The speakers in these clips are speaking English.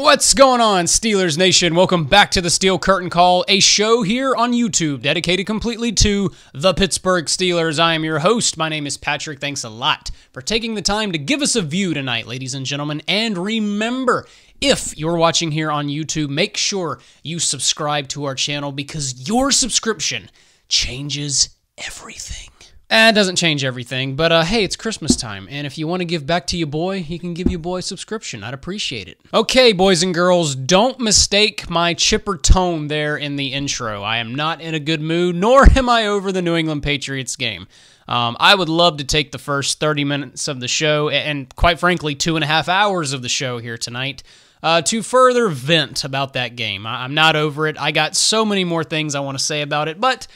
What's going on, Steelers Nation? Welcome back to the Steel Curtain Call, a show here on YouTube dedicated completely to the Pittsburgh Steelers. I am your host. My name is Patrick. Thanks a lot for taking the time to give us a view tonight, ladies and gentlemen. And remember, if you're watching here on YouTube, make sure you subscribe to our channel because your subscription changes everything. It doesn't change everything, but hey, it's Christmas time, and if you want to give back to your boy, he can give your boy a subscription. I'd appreciate it. Okay, boys and girls, don't mistake my chipper tone there in the intro. I am not in a good mood, nor am I over the New England Patriots game. I would love to take the first 30 minutes of the show, and quite frankly, 2.5 hours of the show here tonight, to further vent about that game. I'm not over it. I got so many more things I want to say about it, but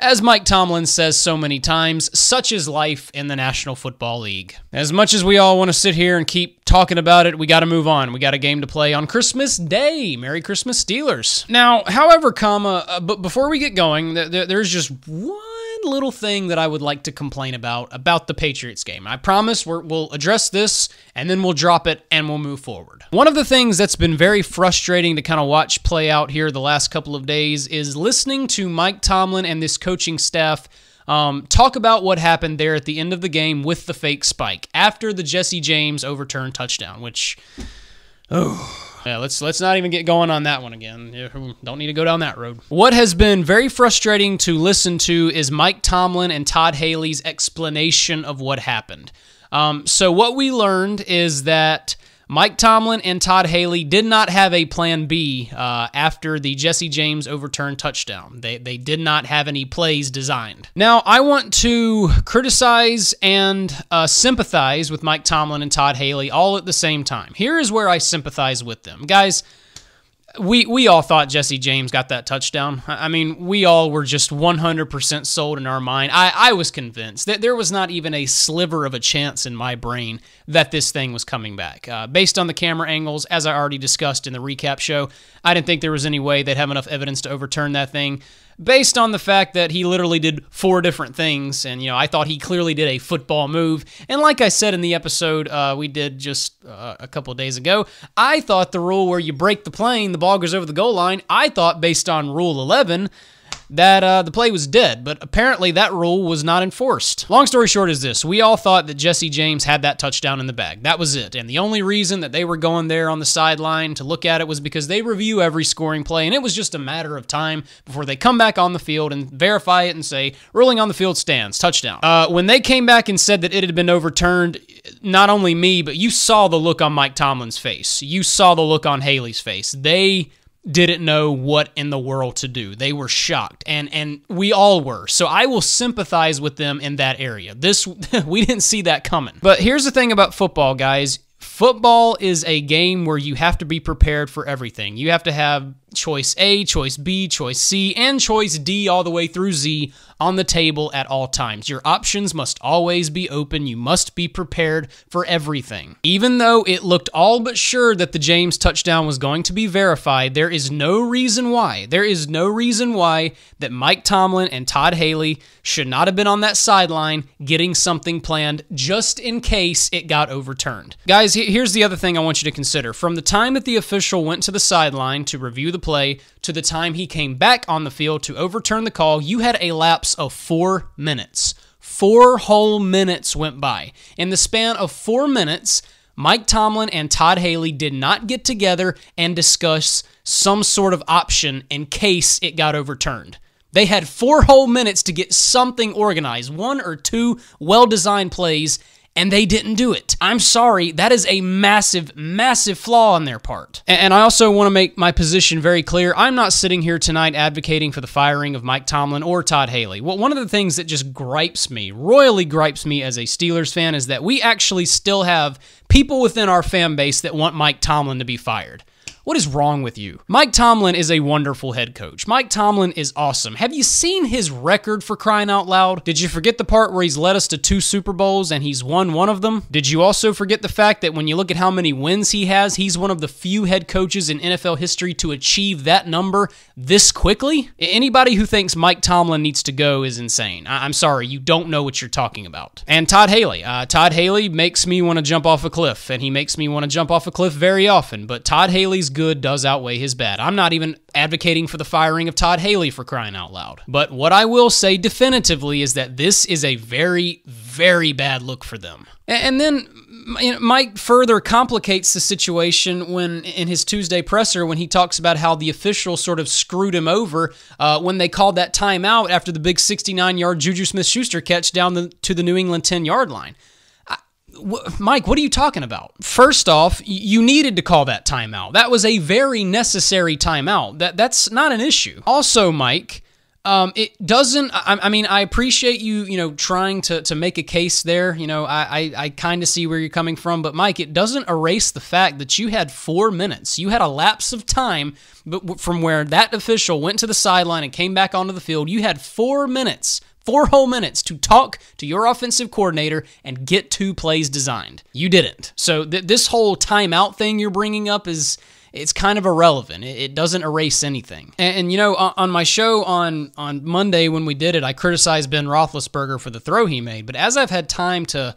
as Mike Tomlin says so many times, such is life in the National Football League. As much as we all want to sit here and keep talking about it, we got to move on. We got a game to play on Christmas Day. Merry Christmas, Steelers. Now, however, but before we get going, there's just one little thing that I would like to complain about the Patriots game. I promise we'll address this, and then we'll drop it, and we'll move forward. One of the things that's been very frustrating to kind of watch play out here the last couple of days is listening to Mike Tomlin and this coaching staff talk about what happened there at the end of the game with the fake spike after the Jesse James overturned touchdown, which, yeah, let's not even get going on that one again. Don't need to go down that road. What has been very frustrating to listen to is Mike Tomlin and Todd Haley's explanation of what happened. So what we learned is that Mike Tomlin and Todd Haley did not have a plan B after the Jesse James overturned touchdown. They did not have any plays designed. Now, I want to criticize and sympathize with Mike Tomlin and Todd Haley all at the same time. Here is where I sympathize with them. Guys, we all thought Jesse James got that touchdown. I mean, we all were just 100% sold in our mind. I was convinced that there was not even a sliver of a chance in my brain that this thing was coming back. Based on the camera angles, as I already discussed in the recap show, I didn't think there was any way they'd have enough evidence to overturn that thing. Based on the fact that he literally did 4 different things, and, I thought he clearly did a football move. And like I said in the episode we did just a couple of days ago, I thought the rule where you break the plane, the ball goes over the goal line, I thought based on Rule 11 that the play was dead, but apparently that rule was not enforced. Long story short is this: we all thought that Jesse James had that touchdown in the bag. That was it, and the only reason that they were going there on the sideline to look at it was because they review every scoring play, and it was just a matter of time before they come back on the field and verify it and say, ruling on the field stands, touchdown. When they came back and said that it had been overturned, not only me, but you saw the look on Mike Tomlin's face. You saw the look on Haley's face. They didn't know what in the world to do. They were shocked, and we all were. So I will sympathize with them in that area. We didn't see that coming. But here's the thing about football, guys. Football is a game where you have to be prepared for everything. You have to have choice A, choice B, choice C, and choice D all the way through Z on the table at all times. Your options must always be open. You must be prepared for everything. Even though it looked all but sure that the James touchdown was going to be verified, there is no reason why that Mike Tomlin and Todd Haley should not have been on that sideline getting something planned just in case it got overturned. Guys, here's the other thing I want you to consider. From the time that the official went to the sideline to review the play to the time he came back on the field to overturn the call, you had a lapse of 4 minutes. 4 whole minutes went by. In the span of 4 minutes, Mike Tomlin and Todd Haley did not get together and discuss some sort of option in case it got overturned. They had 4 whole minutes to get something organized, 1 or 2 well-designed plays, and they didn't do it. I'm sorry, that is a massive, massive flaw on their part. And I also want to make my position very clear. I'm not sitting here tonight advocating for the firing of Mike Tomlin or Todd Haley. Well, one of the things that just royally gripes me as a Steelers fan is that we actually still have people within our fan base that want Mike Tomlin to be fired. What is wrong with you? Mike Tomlin is a wonderful head coach. Mike Tomlin is awesome. Have you seen his record, for crying out loud? Did you forget the part where he's led us to 2 Super Bowls and he's won one of them? Did you also forget the fact that when you look at how many wins he has, he's one of the few head coaches in NFL history to achieve that number this quickly? Anybody who thinks Mike Tomlin needs to go is insane. I'm sorry, you don't know what you're talking about. And Todd Haley. Todd Haley makes me want to jump off a cliff, and he makes me want to jump off a cliff very often, but Todd Haley's good does outweigh his bad. I'm not even advocating for the firing of Todd Haley, for crying out loud. But what I will say definitively is that this is a very, very bad look for them. And then Mike further complicates the situation when, in his Tuesday presser, when he talks about how the officials sort of screwed him over when they called that timeout after the big 69-yard Juju Smith-Schuster catch down to the New England 10-yard line. Mike, what are you talking about? First off, you needed to call that timeout. That was a very necessary timeout. That's not an issue. Also, Mike, it doesn't, I mean, I appreciate you, trying to make a case there. I kind of see where you're coming from, but Mike, it doesn't erase the fact that you had 4 minutes. You had a lapse of time from where that official went to the sideline and came back onto the field. You had 4 minutes. 4 whole minutes to talk to your offensive coordinator and get 2 plays designed. You didn't. So this whole timeout thing you're bringing up it's kind of irrelevant. It doesn't erase anything. And on my show on Monday when we did it, I criticized Ben Roethlisberger for the throw he made. But as I've had time to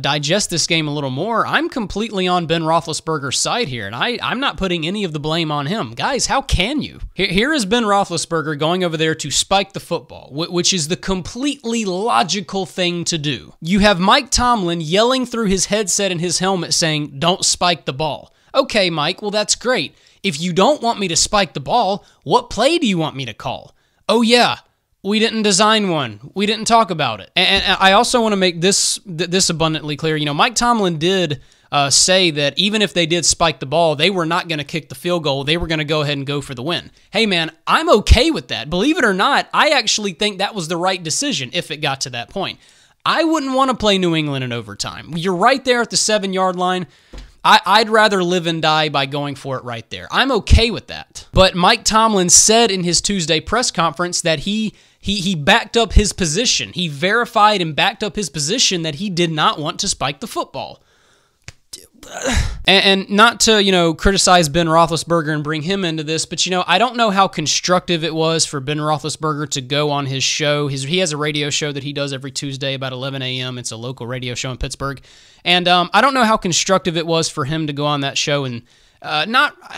digest this game a little more, I'm completely on Ben Roethlisberger's side here, and I'm not putting any of the blame on him. Guys, how can you? Here is Ben Roethlisberger going over there to spike the football, which is the completely logical thing to do. You have Mike Tomlin yelling through his headset and his helmet saying, "Don't spike the ball." Okay, Mike, well, that's great. If you don't want me to spike the ball, what play do you want me to call? Oh, yeah. We didn't design one. We didn't talk about it. And I also want to make this abundantly clear. Mike Tomlin did say that even if they did spike the ball, they were not going to kick the field goal. They were going to go ahead and go for the win. Hey, man, I'm okay with that. Believe it or not, I actually think that was the right decision if it got to that point. I wouldn't want to play New England in overtime. You're right there at the 7-yard line. I'd rather live and die by going for it right there. I'm okay with that. But Mike Tomlin said in his Tuesday press conference that he backed up his position. He verified and backed up his position that he did not want to spike the football. And not to, criticize Ben Roethlisberger and bring him into this, but, I don't know how constructive it was for Ben Roethlisberger to go on his show. He has a radio show that he does every Tuesday about 11 a.m. It's a local radio show in Pittsburgh. And I don't know how constructive it was for him to go on that show and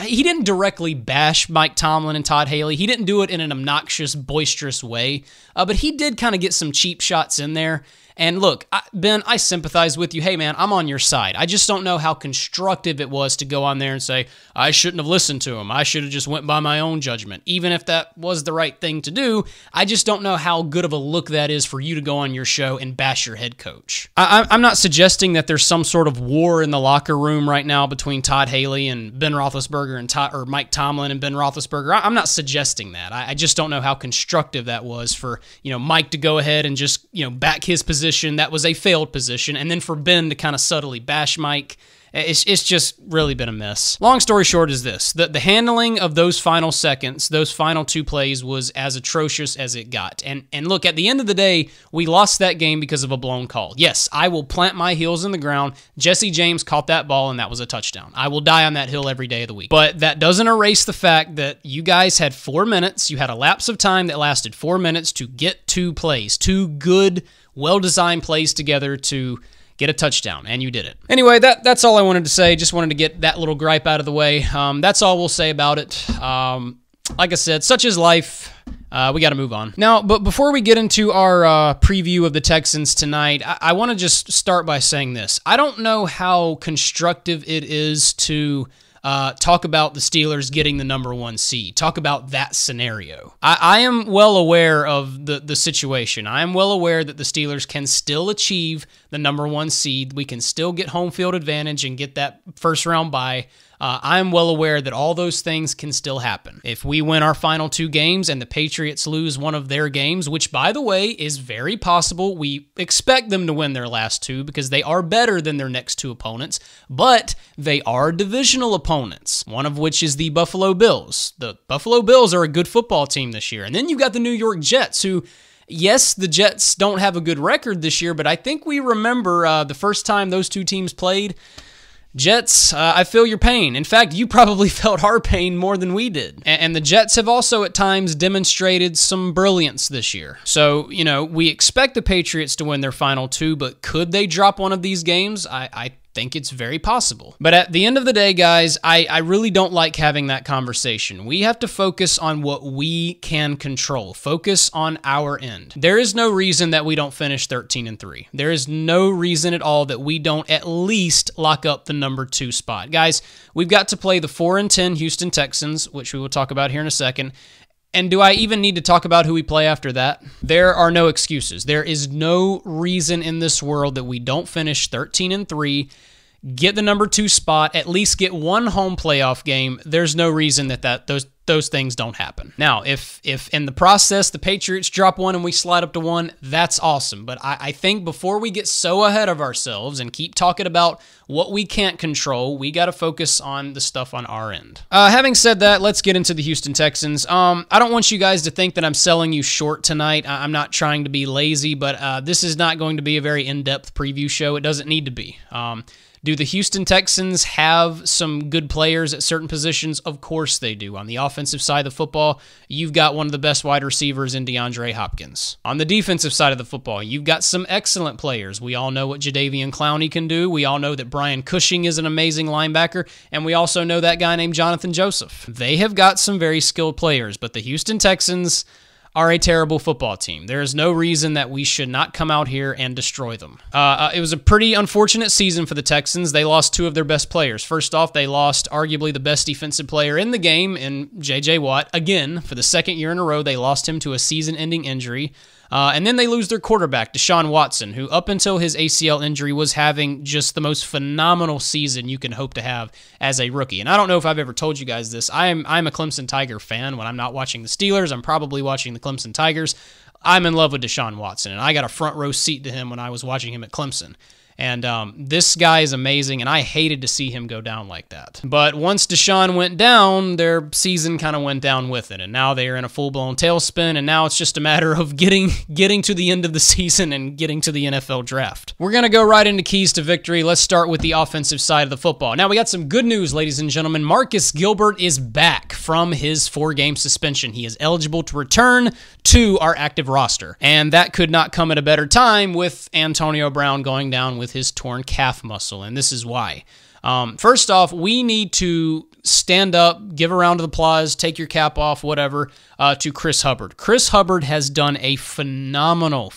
he didn't directly bash Mike Tomlin and Todd Haley. He didn't do it in an obnoxious, boisterous way, but he did kind of get some cheap shots in there. And look, Ben, I sympathize with you. Hey, man, I'm on your side. I just don't know how constructive it was to go on there and say, I shouldn't have listened to him. I should have just went by my own judgment. Even if that was the right thing to do, I just don't know how good of a look that is for you to go on your show and bash your head coach. I'm not suggesting that there's some sort of war in the locker room right now between Todd Haley and Ben Roethlisberger and Mike Tomlin and Ben Roethlisberger. I'm not suggesting that. I just don't know how constructive that was for Mike to go ahead and just back his position. That was a failed position, and then for Ben to kind of subtly bash Mike, it's just really been a mess. Long story short is this. The handling of those final seconds, those final 2 plays was as atrocious as it got. And look, at the end of the day, we lost that game because of a blown call. Yes, I will plant my heels in the ground. Jesse James caught that ball, and that was a touchdown. I will die on that hill every day of the week. But that doesn't erase the fact that you guys had 4 minutes. You had a lapse of time that lasted 4 minutes to get 2 plays, 2 good, well-designed plays together to get a touchdown, and you did it. Anyway, that's all I wanted to say. Just wanted to get that little gripe out of the way. That's all we'll say about it. Like I said, such is life. We got to move on. Now, but before we get into our preview of the Texans tonight, I want to just start by saying this. I don't know how constructive it is to talk about the Steelers getting the number 1 seed. Talk about that scenario. I am well aware of the situation. I am well aware that the Steelers can still achieve the number 1 seed. We can still get home field advantage and get that first round bye. I'm well aware that all those things can still happen. If we win our final 2 games and the Patriots lose one of their games, which, by the way, is very possible, we expect them to win their last 2 because they are better than their next 2 opponents, but they are divisional opponents, one of which is the Buffalo Bills. The Buffalo Bills are a good football team this year. And then you've got the New York Jets, who... Yes, the Jets don't have a good record this year, but I think we remember the first time those 2 teams played. Jets, I feel your pain. In fact, you probably felt our pain more than we did. And the Jets have also at times demonstrated some brilliance this year. So, we expect the Patriots to win their final 2, but could they drop one of these games? I think it's very possible. But at the end of the day, guys, I really don't like having that conversation. We have to focus on what we can control. Focus on our end. There is no reason that we don't finish 13-3. There is no reason at all that we don't at least lock up the number 2 spot. Guys, we've got to play the 4-10 Houston Texans, which we will talk about here in a second. And do I even need to talk about who we play after that? There are no excuses. There is no reason in this world that we don't finish 13-3, get the number 2 spot, at least get one home playoff game. There's no reason that those things don't happen. Now, if in the process the Patriots drop 1 and we slide up to 1, that's awesome. But I think before we get so ahead of ourselves and keep talking about what we can't control, we got to focus on the stuff on our end. Having said that, let's get into the Houston Texans. I don't want you guys to think that I'm selling you short tonight. I'm not trying to be lazy, but this is not going to be a very in-depth preview show. It doesn't need to be. Do the Houston Texans have some good players at certain positions? Of course they do. On the offensive side of the football, you've got one of the best wide receivers in DeAndre Hopkins. On the defensive side of the football, you've got some excellent players. We all know what Jadeveon Clowney can do. We all know that Brian Cushing is an amazing linebacker, and we also know that guy named Jonathan Joseph. They have got some very skilled players, but the Houston Texans are a terrible football team. There is no reason that we should not come out here and destroy them. It was a pretty unfortunate season for the Texans. They lost 2 of their best players. First off, they lost arguably the best defensive player in the game in J.J. Watt. Again, for the second year in a row, they lost him to a season-ending injury. And then they lose their quarterback, Deshaun Watson, who up until his ACL injury was having just the most phenomenal season you can hope to have as a rookie. And I don't know if I've ever told you guys this. I'm a Clemson Tiger fan. When I'm not watching the Steelers, I'm probably watching the Clemson Tigers. I'm in love with Deshaun Watson, and I got a front row seat to him when I was watching him at Clemson. And this guy is amazing, and I hated to see him go down like that. But once Deshaun went down, their season kind of went down with it, and now they're in a full-blown tailspin, and now it's just a matter of getting to the end of the season and getting to the NFL draft. We're going to go right into keys to victory. Let's start with the offensive side of the football. Now, we got some good news, ladies and gentlemen. Marcus Gilbert is back from his 4-game suspension. He is eligible to return to our active roster, and that could not come at a better time with Antonio Brown going down with his torn calf muscle, and this is why. First off, we need to stand up, give a round of applause, take your cap off, whatever, to Chris Hubbard. Chris Hubbard has done a phenomenal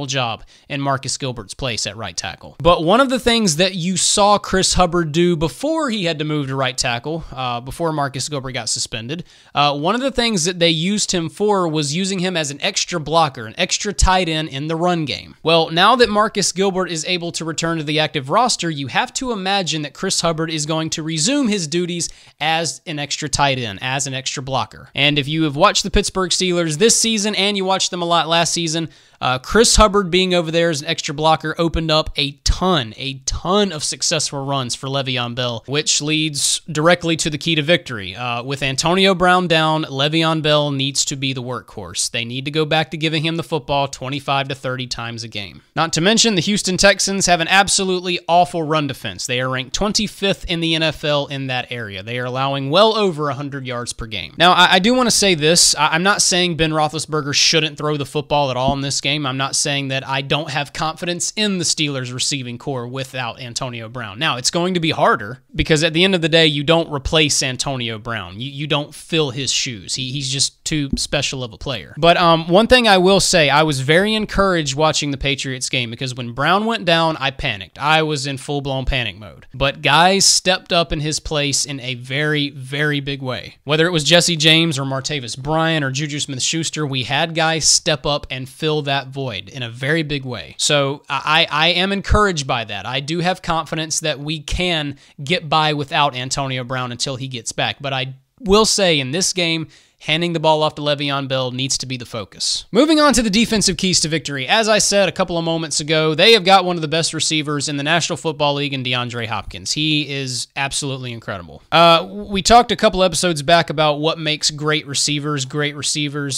job in Marcus Gilbert's place at right tackle. But one of the things that you saw Chris Hubbard do before he had to move to right tackle, before Marcus Gilbert got suspended, one of the things that they used him for was using him as an extra blocker, an extra tight end in the run game. Well, now that Marcus Gilbert is able to return to the active roster, you have to imagine that Chris Hubbard is going to resume his duties as an extra tight end, as an extra blocker. And if you have watched the Pittsburgh Steelers this season and you watched them a lot last season, Chris Hubbard being over there as an extra blocker opened up a ton of successful runs for Le'Veon Bell, which leads directly to the key to victory. With Antonio Brown down, Le'Veon Bell needs to be the workhorse. They need to go back to giving him the football 25 to 30 times a game. Not to mention, the Houston Texans have an absolutely awful run defense. They are ranked 25th in the NFL in that area. They are allowing well over 100 yards per game. Now, I do want to say this. I'm not saying Ben Roethlisberger shouldn't throw the football at all in this game. I'm not saying that I don't have confidence in the Steelers receiving core without Antonio Brown. Now, it's going to be harder because at the end of the day, you don't replace Antonio Brown. You don't fill his shoes. He's just too special of a player. But one thing I will say, I was very encouraged watching the Patriots game because when Brown went down, I panicked. I was in full-blown panic mode. But guys stepped up in his place in a very, very big way. Whether it was Jesse James or Martavis Bryant or Juju Smith-Schuster, we had guys step up and fill that void in a very big way. So I am encouraged by that. I do have confidence that we can get by without Antonio Brown until he gets back. But I will say in this game, handing the ball off to Le'Veon Bell needs to be the focus. Moving on to the defensive keys to victory. As I said a couple of moments ago, they have got one of the best receivers in the National Football League in DeAndre Hopkins. He is absolutely incredible. We talked a couple episodes back about what makes great receivers,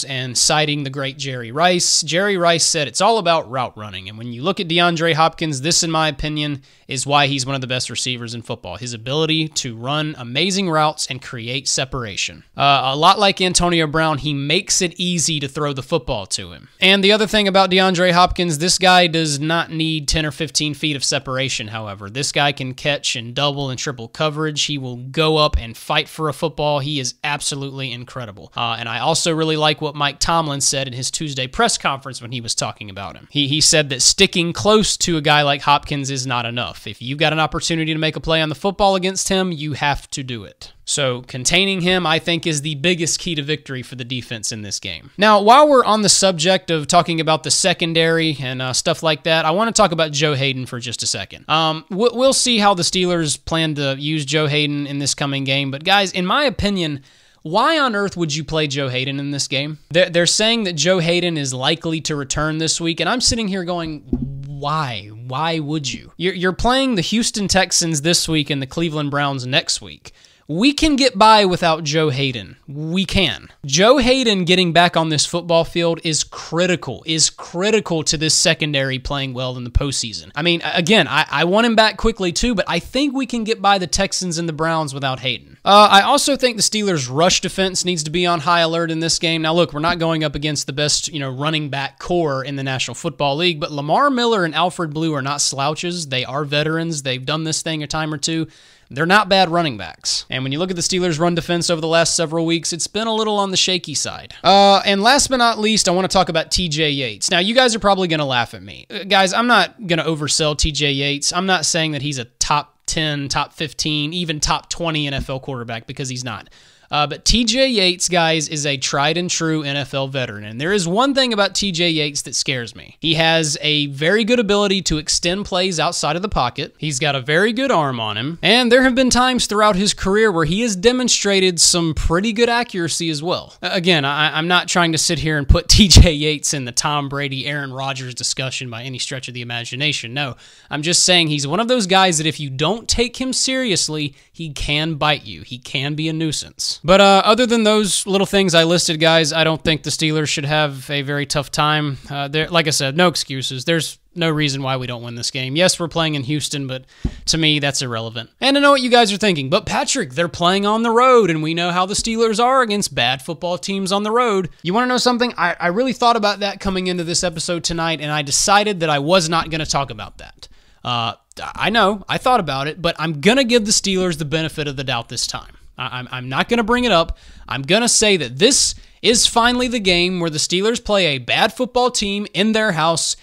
and citing the great Jerry Rice. Jerry Rice said it's all about route running. And when you look at DeAndre Hopkins, this, in my opinion, is why he's one of the best receivers in football. His ability to run amazing routes and create separation. A lot like Antonio Brown, he makes it easy to throw the football to him. And the other thing about DeAndre Hopkins, this guy does not need 10 or 15 feet of separation, however. This guy can catch in double and triple coverage. He will go up and fight for a football. He is absolutely incredible. And I also really like what Mike Tomlin said in his Tuesday press conference when he was talking about him. He said that sticking close to a guy like Hopkins is not enough. If you've got an opportunity to make a play on the football against him, you have to do it. So containing him, I think, is the biggest key to victory for the defense in this game. Now, while we're on the subject of talking about the secondary and stuff like that, I want to talk about Joe Hayden for just a second. We'll see how the Steelers plan to use Joe Hayden in this coming game. But guys, in my opinion, why on earth would you play Joe Hayden in this game? They're saying that Joe Hayden is likely to return this week, and I'm sitting here going, why? Why would you? You're playing the Houston Texans this week and the Cleveland Browns next week. We can get by without Joe Hayden. We can. Joe Hayden getting back on this football field is critical to this secondary playing well in the postseason. I mean, again, I want him back quickly too, but I think we can get by the Texans and the Browns without Hayden. I also think the Steelers' rush defense needs to be on high alert in this game. Now, look, we're not going up against the best, running back core in the National Football League, but Lamar Miller and Alfred Blue are not slouches. They are veterans. They've done this thing a time or two. They're not bad running backs. And when you look at the Steelers' run defense over the last several weeks, it's been a little on the shaky side. And last but not least, I want to talk about TJ Yates. Now, you guys are probably going to laugh at me. Guys, I'm not going to oversell TJ Yates. I'm not saying that he's a top 10, top 15, even top 20 NFL quarterback, because he's not. But TJ Yates, guys, is a tried and true NFL veteran. And there is one thing about TJ Yates that scares me. He has a very good ability to extend plays outside of the pocket. He's got a very good arm on him. And there have been times throughout his career where he has demonstrated some pretty good accuracy as well. Again, I'm not trying to sit here and put TJ Yates in the Tom Brady, Aaron Rodgers discussion by any stretch of the imagination. No, I'm just saying he's one of those guys that if you don't take him seriously, he can bite you. He can be a nuisance. But other than those little things I listed, guys, I don't think the Steelers should have a very tough time. Like I said, no excuses. There's no reason why we don't win this game. Yes, we're playing in Houston, but to me, that's irrelevant. And I know what you guys are thinking, but Patrick, they're playing on the road, and we know how the Steelers are against bad football teams on the road. You want to know something? I really thought about that coming into this episode tonight, and I decided that I was not going to talk about that. I know, I thought about it, but I'm going to give the Steelers the benefit of the doubt this time. I'm not going to bring it up. I'm going to say that this is finally the game where the Steelers play a bad football team in their house,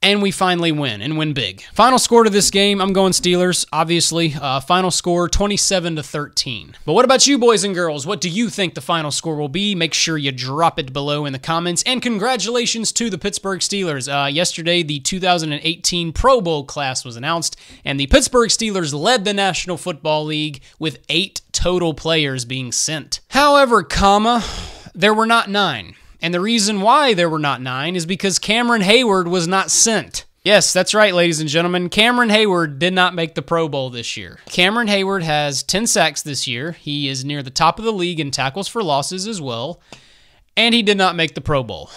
and we finally win, and win big. Final score to this game, I'm going Steelers, obviously. Final score, 27-13. But what about you, boys and girls? What do you think the final score will be? Make sure you drop it below in the comments. And congratulations to the Pittsburgh Steelers. Yesterday, the 2018 Pro Bowl class was announced, and the Pittsburgh Steelers led the National Football League with 8 total players being sent. However, there were not 9. And the reason why there were not 9 is because Cameron Hayward was not sent. Yes, that's right, ladies and gentlemen. Cameron Hayward did not make the Pro Bowl this year. Cameron Hayward has 10 sacks this year. He is near the top of the league in tackles for losses as well. And he did not make the Pro Bowl.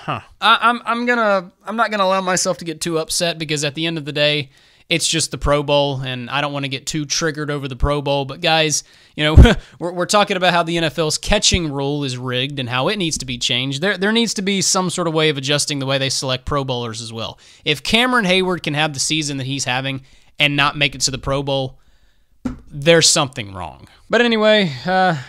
I'm not gonna allow myself to get too upset, because at the end of the day, it's just the Pro Bowl, and I don't want to get too triggered over the Pro Bowl. But guys, we're talking about how the NFL's catching rule is rigged and how it needs to be changed. There needs to be some sort of way of adjusting the way they select Pro Bowlers as well. If Cameron Hayward can have the season that he's having and not make it to the Pro Bowl, there's something wrong. But anyway,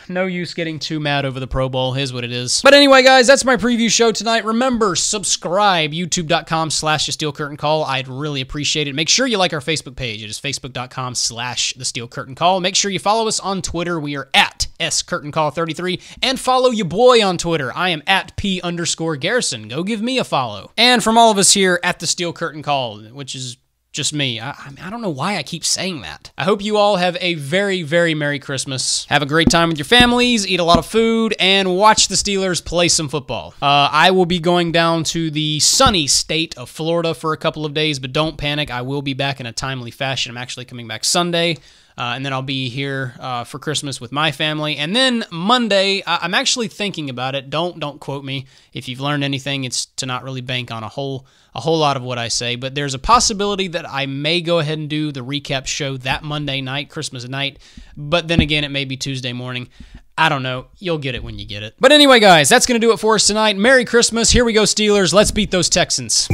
no use getting too mad over the Pro Bowl. Is what it is. But anyway, guys, that's my preview show tonight. Remember, subscribe, youtube.com/thesteelcurtaincall. I'd really appreciate it. Make sure you like our Facebook page. It is facebook.com/thesteelcurtaincall. Make sure you follow us on Twitter. We are at SCurtainCall33. And follow your boy on Twitter. I am at P_Garrison. Go give me a follow. And from all of us here at The Steel Curtain Call, which is just me. I don't know why I keep saying that. I hope you all have a very, very Merry Christmas. Have a great time with your families, eat a lot of food, and watch the Steelers play some football. I will be going down to the sunny state of Florida for a couple of days, but don't panic. I will be back in a timely fashion. I'm actually coming back Sunday. And then I'll be here for Christmas with my family. And then Monday, I'm actually thinking about it. Don't quote me. If you've learned anything, it's to not really bank on a whole lot of what I say. But there's a possibility that I may go ahead and do the recap show that Monday night, Christmas night. But then again, it may be Tuesday morning. I don't know. You'll get it when you get it. But anyway, guys, that's going to do it for us tonight. Merry Christmas. Here we go, Steelers. Let's beat those Texans.